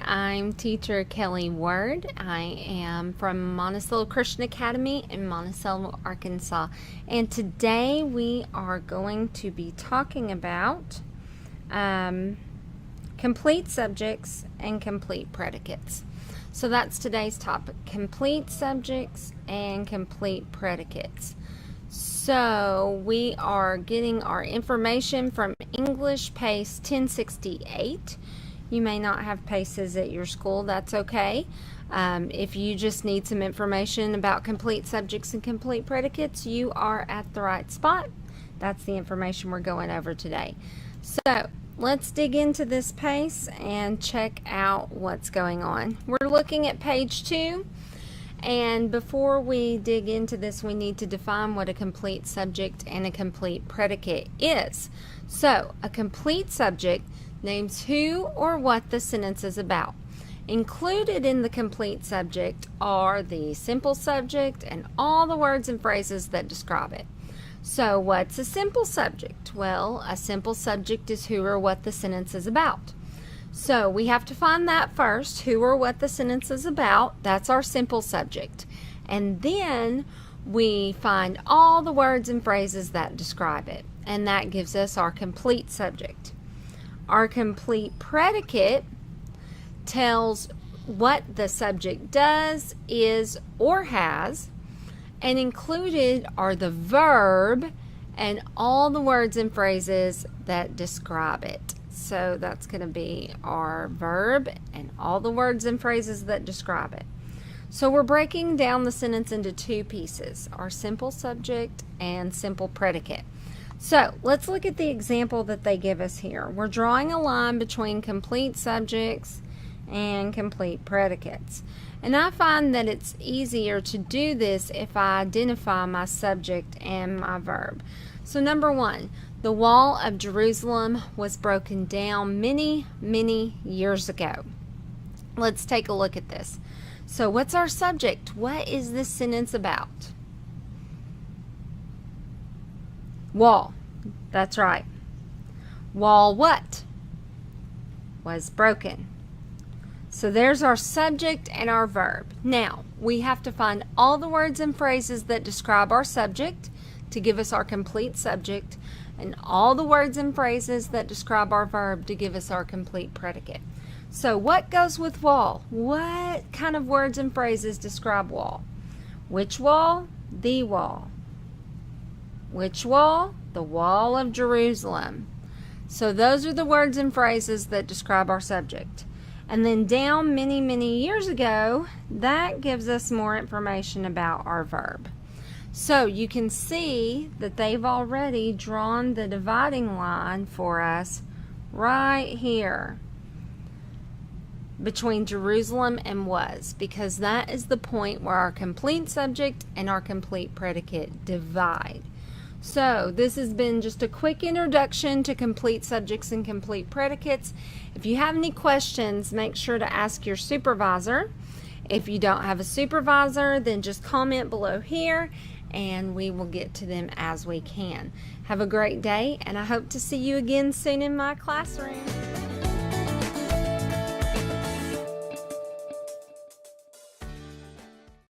I'm teacher Kelly Ward. I am from Monticello Christian Academy in Monticello, Arkansas. And today we are going to be talking about complete subjects and complete predicates. So that's today's topic, complete subjects and complete predicates. So we are getting our information from English PACE 1068. You may not have PACEs at your school, that's okay. If you just need some information about complete subjects and complete predicates, you are at the right spot. That's the information we're going over today. So let's dig into this PACE and check out what's going on. We're looking at page 2. And before we dig into this, we need to define what a complete subject and a complete predicate is. So, a complete subject names who or what the sentence is about. Included in the complete subject are the simple subject and all the words and phrases that describe it. So, what's a simple subject? Well, a simple subject is who or what the sentence is about. So we have to find that first, who or what the sentence is about. That's our simple subject. And then we find all the words and phrases that describe it. And that gives us our complete subject. Our complete predicate tells what the subject does, is, or has. And included are the verb and all the words and phrases that describe it. So that's going to be our verb and all the words and phrases that describe it. So we're breaking down the sentence into two pieces, our simple subject and simple predicate. So let's look at the example that they give us here. We're drawing a line between complete subjects and complete predicates. And I find that it's easier to do this if I identify my subject and my verb. So number one, the wall of Jerusalem was broken down many, many years ago. Let's take a look at this. So what's our subject? What is this sentence about? Wall. That's right. Wall what? Was broken. So there's our subject and our verb. Now, we have to find all the words and phrases that describe our subject to give us our complete subject, and all the words and phrases that describe our verb to give us our complete predicate. So what goes with wall? What kind of words and phrases describe wall? Which wall? The wall. Which wall? The wall of Jerusalem. So those are the words and phrases that describe our subject. And then down many, many years ago, that gives us more information about our verb. So you can see that they've already drawn the dividing line for us right here between Jerusalem and was, because that is the point where our complete subject and our complete predicate divide. So this has been just a quick introduction to complete subjects and complete predicates. If you have any questions, make sure to ask your supervisor. If you don't have a supervisor, then just comment below here and we will get to them as we can. Have a great day, and I hope to see you again soon in my classroom.